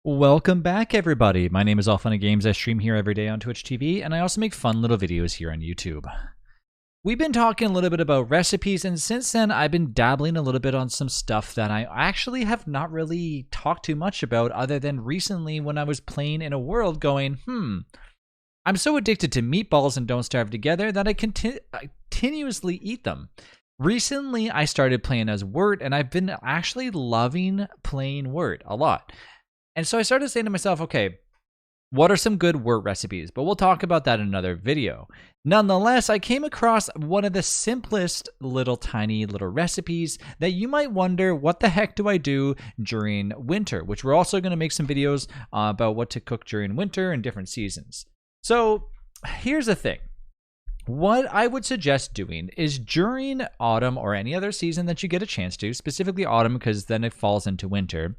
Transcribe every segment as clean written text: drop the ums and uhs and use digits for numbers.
Welcome back, everybody. My name is All Fun and Games. I stream here every day on Twitch TV, and I also make fun little videos here on YouTube. We've been talking a little bit about recipes, and since then, I've been dabbling a little bit on some stuff that I actually have not really talked too much about, other than recently when I was playing in a world going, I'm so addicted to meatballs and Don't Starve Together that I continuously eat them. Recently, I started playing as Wirt, and I've been actually loving playing Wirt a lot. And so I started saying to myself, okay, what are some good Wirt recipes? But we'll talk about that in another video. Nonetheless, I came across one of the simplest tiny little recipes that you might wonder, what the heck do I do during winter? Which we're also going to make some videos about what to cook during winter and different seasons. So here's the thing. What I would suggest doing is during autumn or any other season that you get a chance to, specifically autumn because then it falls into winter,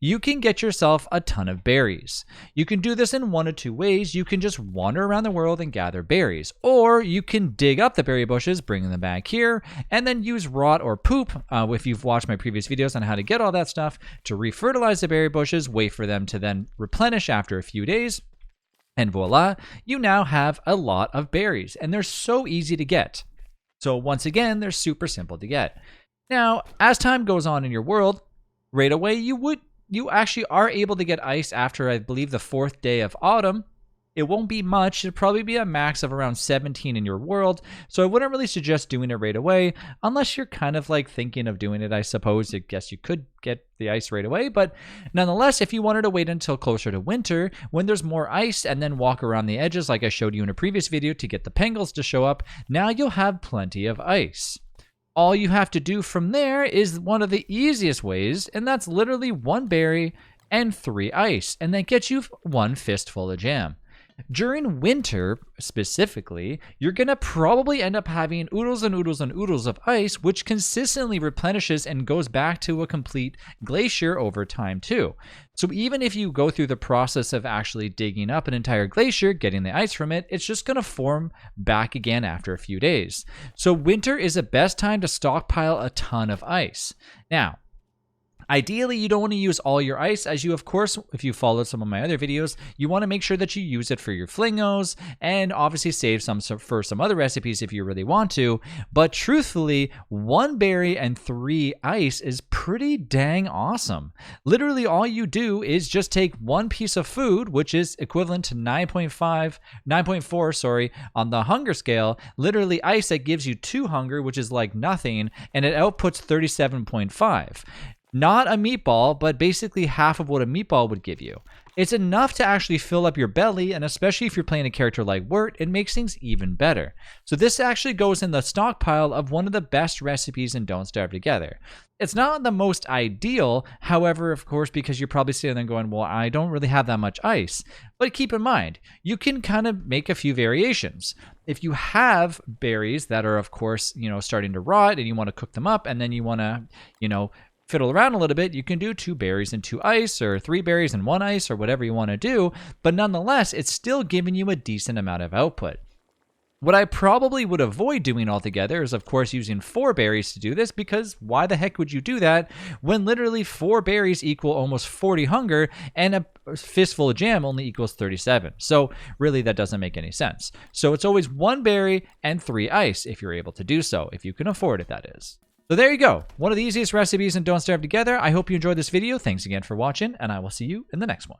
you can get yourself a ton of berries. You can do this in one of two ways. You can just wander around the world and gather berries, or you can dig up the berry bushes, bring them back here, and then use rot or poop, if you've watched my previous videos on how to get all that stuff, to refertilize the berry bushes, wait for them to then replenish after a few days, and voila, you now have a lot of berries, and they're so easy to get. So once again, they're super simple to get. Now, as time goes on in your world, right away you actually are able to get ice after, I believe, the 4th day of autumn. It won't be much. It'll probably be a max of around 17 in your world. So I wouldn't really suggest doing it right away, unless you're kind of like thinking of doing it, I suppose. I guess you could get the ice right away. But nonetheless, if you wanted to wait until closer to winter, when there's more ice, and then walk around the edges like I showed you in a previous video to get the pangolins to show up, now you'll have plenty of ice. All you have to do from there is one of the easiest ways, and that's literally 1 berry and 3 ice, and that gets you 1 fistful of jam. During winter, specifically, you're going to probably end up having oodles and oodles and oodles of ice, which consistently replenishes and goes back to a complete glacier over time too. So even if you go through the process of actually digging up an entire glacier, getting the ice from it, it's just going to form back again after a few days. So winter is the best time to stockpile a ton of ice. Now, ideally, you don't want to use all your ice, as you, of course, if you followed some of my other videos, you want to make sure that you use it for your flingos and obviously save some for some other recipes if you really want to. But truthfully, 1 berry and 3 ice is pretty dang awesome. Literally, all you do is just take 1 piece of food, which is equivalent to 9.4, on the hunger scale. Literally, ice that gives you 2 hunger, which is like nothing, and it outputs 37.5. Not a meatball, but basically half of what a meatball would give you. It's enough to actually fill up your belly, and especially if you're playing a character like Wirt, it makes things even better. So this actually goes in the stockpile of one of the best recipes in Don't Starve Together. It's not the most ideal, however, of course, because you're probably sitting there going, well, I don't really have that much ice. But keep in mind, you can kind of make a few variations. If you have berries that are, of course, starting to rot and you want to cook them up, and then you want to, fiddle around a little bit, you can do 2 berries and 2 ice, or 3 berries and 1 ice, or whatever you want to do. But nonetheless, it's still giving you a decent amount of output. What I probably would avoid doing altogether is, of course, using 4 berries to do this, because why the heck would you do that when literally 4 berries equal almost 40 hunger and a fistful of jam only equals 37? So really, that doesn't make any sense. So it's always 1 berry and 3 ice if you're able to do so, if you can afford it, that is. So there you go. One of the easiest recipes in Don't Starve Together. I hope you enjoyed this video. Thanks again for watching, and I will see you in the next one.